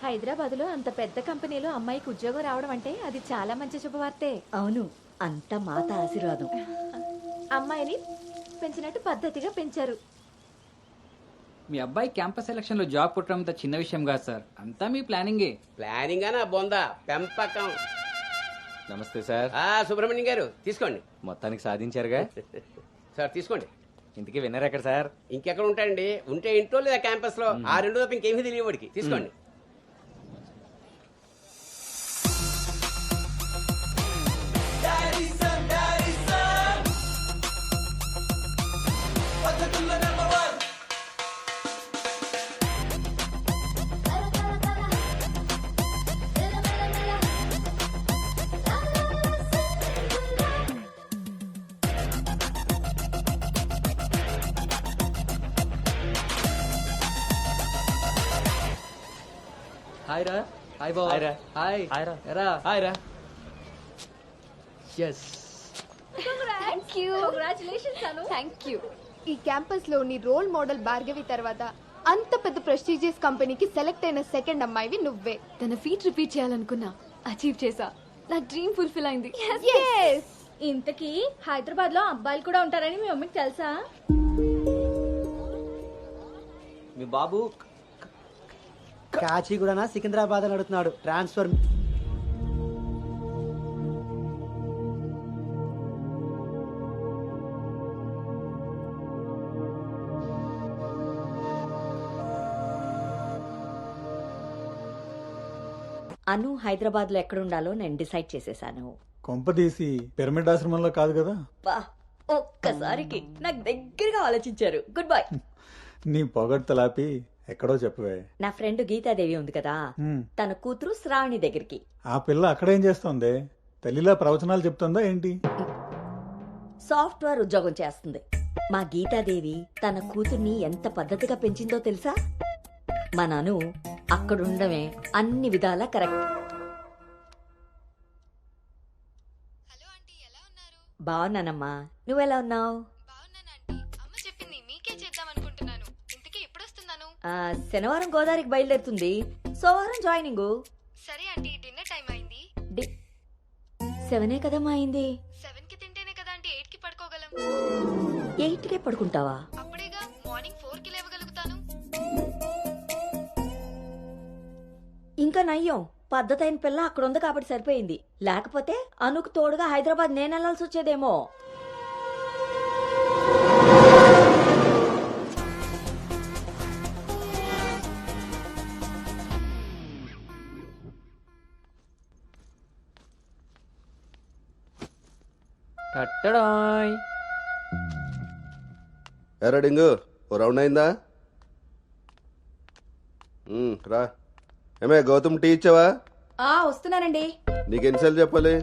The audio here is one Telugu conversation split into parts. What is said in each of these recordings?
హైదరాబాద్ లో అంత పెద్ద కంపెనీలో అమ్మాయికి ఉద్యోగం రావడం అంటే అది చాలా మంచి శుభవార్తే. అవును, అంత మాత ఆశీర్వాదం. అమ్మాయిని పెంచినట్టు పద్ధతిగా పెంచారు. మీ అబ్బాయి క్యాంపస్ సెలక్షన్ లో జాబ్ కొట్టడం అంత చిన్న విషయం కాదు సార్, అంతా మీ ప్లానింగే. ప్లానింగ్ అనా బొందా పెంపకం. నమస్తే సార్. సుబ్రహ్మణ్యం గారు తీసుకోండి. మొత్తానికి సాధించారుగా. సార్ తీసుకోండి. ఇంతకీ విన్నర్ ఎక్కడ సార్? ఇంకెక్కడ ఉంటాయండి, ఉంటే ఇంట్లో లేదా క్యాంపస్ లో. ఆ రెండు తప్ప ఇంకేమీ తెలియవాడికి. తీసుకోండి. హాయ్ రా. హాయ్ బావ. హాయ్ రా. హాయ్. హాయ్ రా. ఎరా. హాయ్ రా. ఎస్. Thank you. ఈ క్యాంపస్ లోని రోల్ మోడల్ భార్గవి తర్వాత అంత పెద్ద ప్రెస్టీజియస్ కంపెనీకి సెలెక్ట్ అయిన సెకండ్ అమ్మాయివి నువ్వే. తన ఫీట్ రిపీట్ చేయాలనుకున్నా, అచీవ్ చేసా. నా డ్రీమ్ ఫుల్ఫిల్ అయింది. ఇంతకీ హైదరాబాద్ లో అబ్బాయిలు కూడా ఉంటారని మీ మమ్మీకి తెలుసా? మీ బాబు కాచిగూడనా సికింద్రాబాద్ అని అడుగుతున్నాడు. ట్రాన్స్ఫర్. అను హైదరాబాద్ లో ఎక్కడుండాలో నేను డిసైడ్ చేసేసాను. కొంపదీసి పిరమిడ్ ఆశ్రమంలో కాదు కదా? బా, ఒక్కసారికి నాకు దగ్గరగా ఆలోచించారు. Good bye. నీ పొగడ్తలాపి ఎక్కడో చెప్పవే. నా ఫ్రెండ్ గీతాదేవి ఉంది కదా, తన కూతురు శ్రావణి దగ్గరికి. ఆ పిల్ల అక్కడేం చేస్తోంది? తల్లిలా ప్రవచనాలు చెప్తుందా ఏంటి? సాఫ్ట్వేర్ ఉద్యోగం చేస్తుంది. మా గీతాదేవి తన కూతుర్ని ఎంత పద్ధతిగా పెంచిందో తెలుసా? మా నాను అక్కడుండమే అన్ని విధాలా కరెక్ట్. బాగున్నానమ్మా, నువ్వెలా ఉన్నావు? శనివారం గోదావరికి బయలుదేరుతుంది, సోమవారం జాయినింగ్. సరే ఆంటీ, డిన్నర్ టైం అయింది. 7 కదమ్మా అయింది. 7 కి తింటేనే కదా ఆంటీ 8 కి పడుకోగలం. 8కే పడుకుంటావా? అప్పుడేగా మార్నింగ్ 4 కి లేవగలుగుతాను. ఇంకా నయ్యం, పద్ధతైన పిల్ల అక్కడ ఉంది కాబట్టి సరిపోయింది. లేకపోతే అనుకు తోడుగా హైదరాబాద్ నేను వెళ్లాల్సి వచ్చేదేమో. కట్టడాయ్. ఎరా డింగు, ఓ రౌండ్ అయిందా? రా. ఏమే గౌతమ్, టీ ఇచ్చావా? వస్తున్నానండి. నీకెన్నిసార్లు చెప్పాలి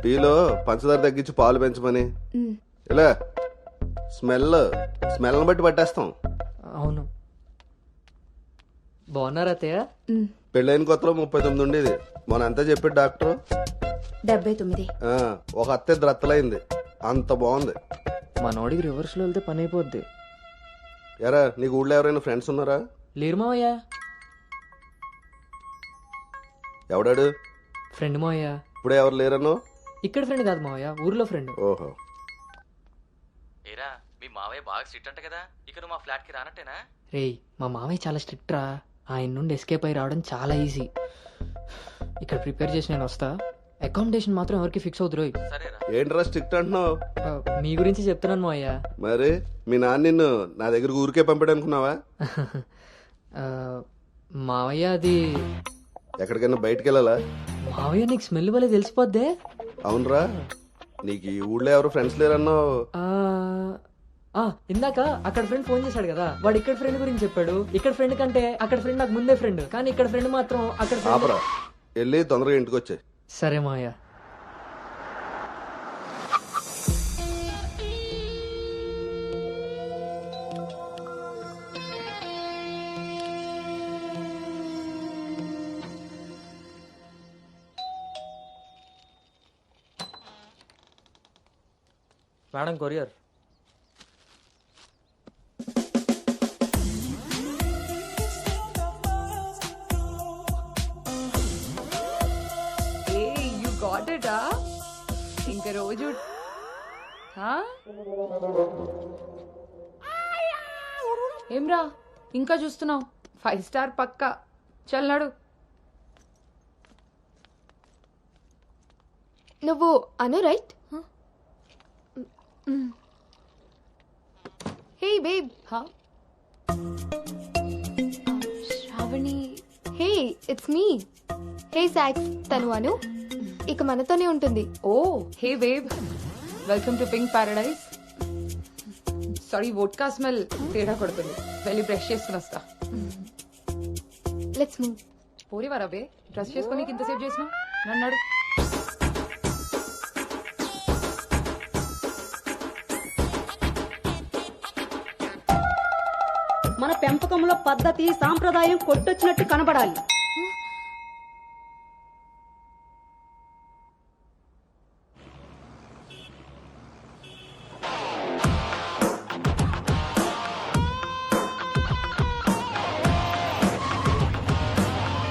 టీలో పంచదార తగ్గించి పాలు పెంచమని? ఇలా స్మెల్ని బట్టి పట్టేస్తాం. అవును. బాగున్నారా అత్తయ్య? పెళ్ళైన కొత్తలో 39 ఉండేది. మొన్న అంతా చెప్పాడు డాక్టర్. 79. ఒక అత్తే ద్రత్తలైంది, అంత బాగుంది. మనోడికి రివర్స్ లో వెళ్తే పని అయిపోద్ది. ఎరా, నీకు ఊళ్ళో ఎవరైనా ఫ్రెండ్స్ ఉన్నారా? లేరు మావయ్య. ఎవడాడు? ఫ్రెండ్ మావయ్య. ఇప్పుడే ఎవరు లేరన్నో? ఇక్కడ ఫ్రెండ్ కాదు మావయ్య, ఊర్లో ఫ్రెండ్. ఓహో. ఏరా, మీ మావయ్య బాగా స్ట్రిక్ట్ అంట కదా, ఇక నువ్వు మా ఫ్లాట్ కి రానట్టేనా? రేయ్, మా మావయ్య చాలా స్ట్రిక్ట్ రా. ఆయన నుండి ఎస్కేప్ అయి రావడం చాలా ఈజీ. ఇక్కడ ప్రిపేర్ చేసి నేను వస్తా. అకామిడేషన్ మాత్రం ఎవరికి ఫిక్స్ అవుతురు. సరేరా. ఏంట్రా స్ట్రిక్ట్ అంటున్నావు? మీ గురించి చెప్తున్నాను మావయ్య. మరి మీ నాన్న నిన్ను నా దగ్గరకు ఊరికే పంపాడనుకున్నావా? మావయ్య అది ఎక్కడికైనా బయటికి వెళ్ళాలా? మావయ్య నీకు స్మెల్ వల్ల తెలిసిపోద్దే. అవునరా, నీకు ఈ ఊళ్ళో ఎవరు ఫ్రెండ్స్ లేరన్నావు. ఇందాక అక్కడ ఫ్రెండ్ ఫోన్ చేశాడు కదా, వాడు ఇక్కడ ఫ్రెండ్ గురించి చెప్పాడు. ఇక్కడ ఫ్రెండ్ కంటే అక్కడ ఫ్రెండ్ నాకు ముందే ఫ్రెండ్, కానీ ఇక్కడ ఫ్రెండ్ మాత్రం అక్కడ ఆపరా, వెళ్ళి తొందరగా ఇంటికి వచ్చాయి. సరే మావయ్య. Madam, courier. గాటెటా ఇంక రోజు ఏమ్రా ఇంకా చూస్తున్నావు 5 స్టార్ పక్కా చల్లాడు. నువ్వు Anu right? Hey babe. Shravani. Hey it's me. Hey సాక్స్, తను అను ఇక మనతోనే ఉంటుంది. ఓ hey wave, welcome to pink paradise. Sorry vodka smell తేడా కొడుతుంది, వెళ్ళి బ్రష్ చేసుకుని వస్తా. Let's move. పోరివారా బే, డ్రెస్ చేసుకొని ఇంతసేపు చేసినా నన్నాడు. మన పెంపకంలో పద్ధతి సాంప్రదాయం కొట్టొచ్చినట్టు కనబడాలి.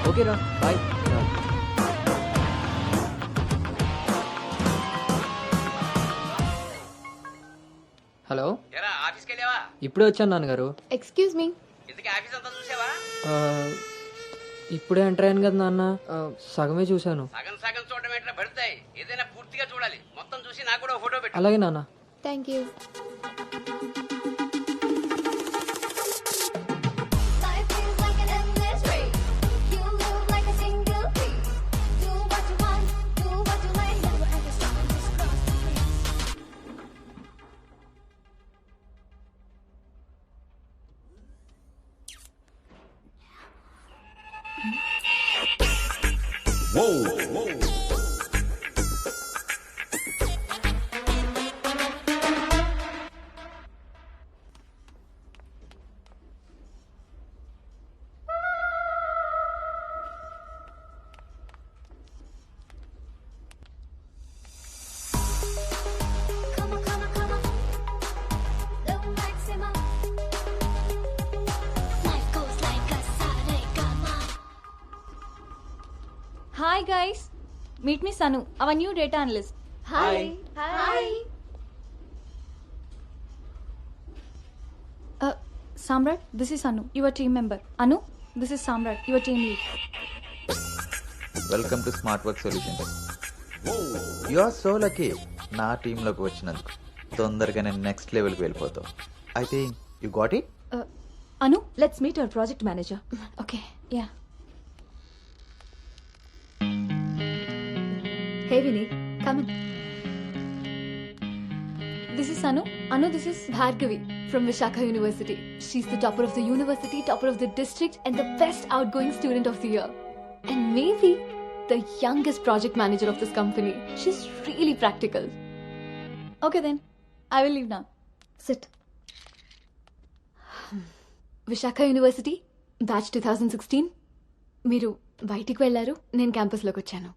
ఓకేరా బాయ్. హలో, ఆఫీస్కి వెళ్ళావా? ఇప్పుడే వచ్చాను నాన్నగారు. Excuse me. ఇంతకీ ఆఫీస్ అంతా చూసావా? ఆ, ఇప్పుడే ఎంటర్ అయ్యాను కదా నాన్న, సగమే చూశాను. సగం సగం చూడడం ఏంటో పడతాయి, ఏదైనా పూర్తిగా చూడాలి. మొత్తం చూసి నాకు కూడా ఫోటో పెట్టు. అలాగే నాన్న. Thank you. Hi guys, meet me Sanu, our new data analyst. Hi. Hi. Samrat, this is Anu, your team member. Anu, this is Samrat, your team lead. Welcome to Smart Work Solutions. You are so lucky నా టీంలోకి వచ్చినందుకు. తొందరగా నేను నెక్స్ట్ లెవెల్కి వెళ్ళిపోతావు. I think you got it. Anu, let's meet our project manager. Okay, yeah. Hey Vinny, come in. This is Anu. Anu, this is Bhargavi from Vishakha University. She's the topper of the university, topper of the district, and the best outgoing student of the year. And maybe the youngest project manager of this company. She's really practical. Okay then, I will leave now. Sit. Vishakha University, batch 2016. మీరు బయటికి వెళ్ళారు, నేను క్యాంపస్లోకి వచ్చాను.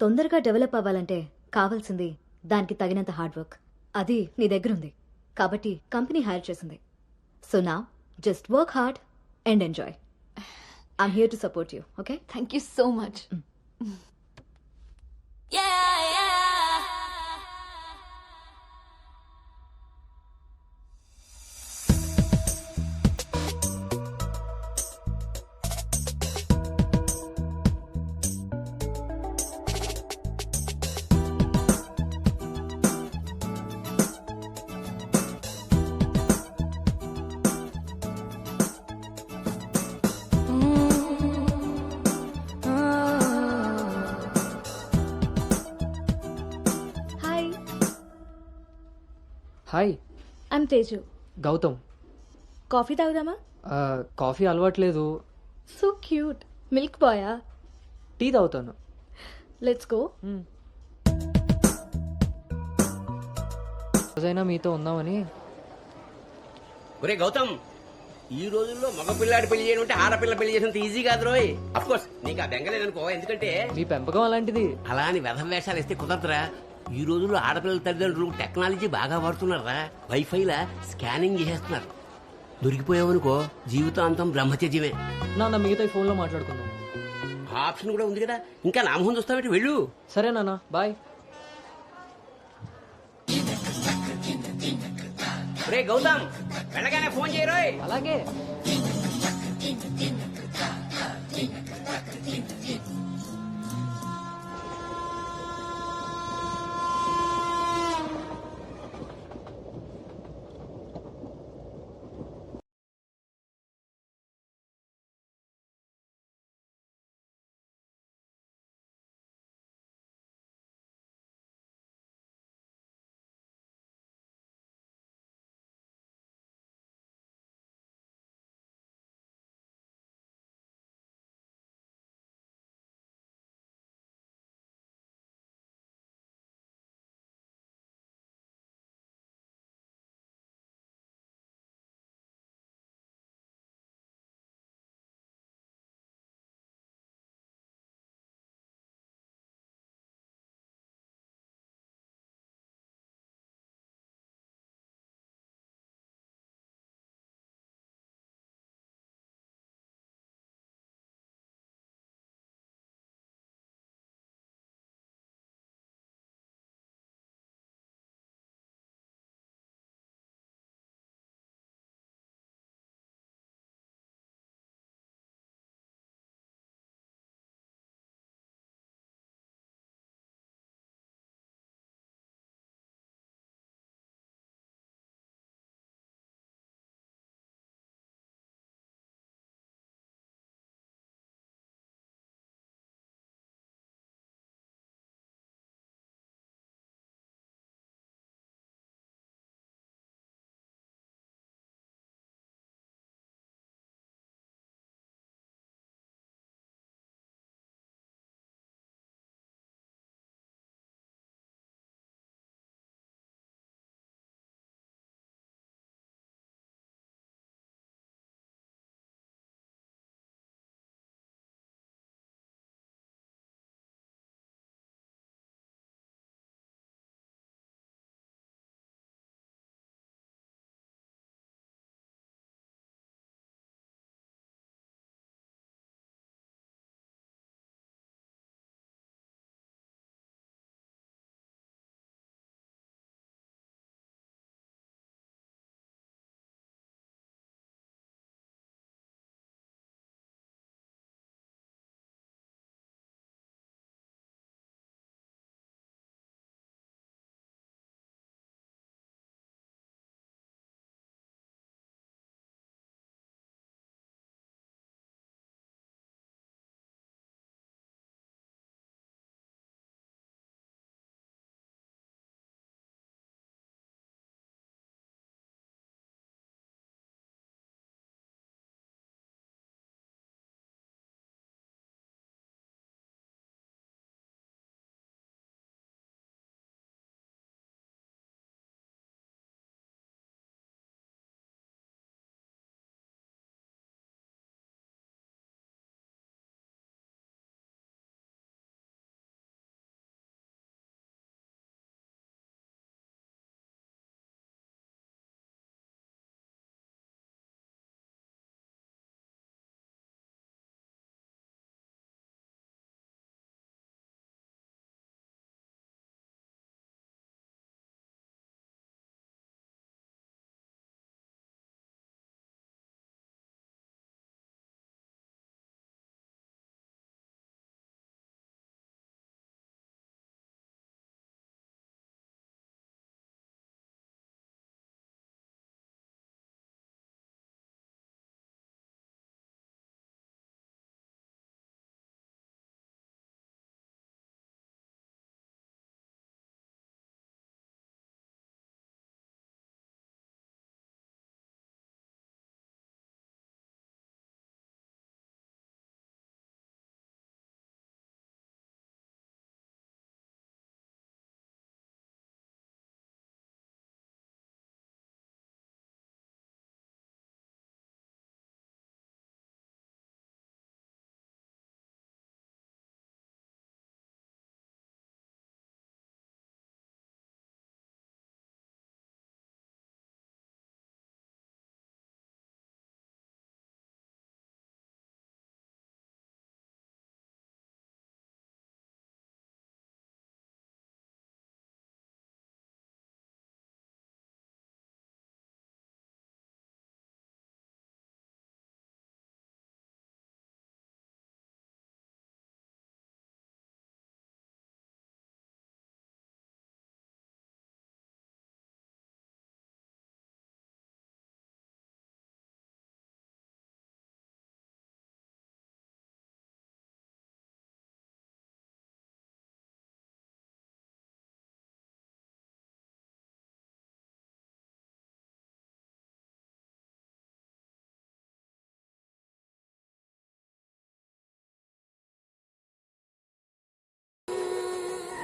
తొందరగా డెవలప్ అవ్వాలంటే కావాల్సింది దానికి తగినంత హార్డ్ వర్క్. అది నీ దగ్గర ఉంది కాబట్టి కంపెనీ హైర్ చేసింది. సో నా just work hard and enjoy. I'm here to support you. Okay, thank you so much. Hi, I'm Teju. Gautam. Coffee తాగుదామా? కాఫీ అలవాట్లేదు, So cute. Milk boy. Tea తాగుతాను. Let's go. రోజైనా మీతో ఉందామని. ఒరే గౌతమ్, ఈ రోజుల్లో మగ పిల్లాడి పెళ్లి చేయడం అంటే ఆడపిల్ల పెళ్లి చేయడం ఈజీ కాదు రోయ్. అఫ్ కోర్స్ నీకు ఆ బెంగలేదనుకో, ఎందుకంటే మీ పెంపకం అలాంటిది. అలా అని వెధం వేషాలు వేస్తే కుదరదురా. ఈ రోజుల్లో ఆడపిల్లల తల్లిదండ్రులు టెక్నాలజీ బాగా వాడుతున్నారా. వైఫైలా స్కానింగ్ చేసేస్తున్నారు. దొరికిపోయావనుకో జీవితాంతం బ్రహ్మచర్యమే. నాన్న మిగతా ఫోన్లో మాట్లాడుకుందాం. ఆ ఆప్షన్ కూడా ఉంది కదా, ఇంకా నా మొహం చూస్తావేంటి, వెళ్ళు. సరే నాన్న బాయ్. రే గౌతమ్, వెళ్ళగానే ఫోన్ చేయరోయ్. అలాగే.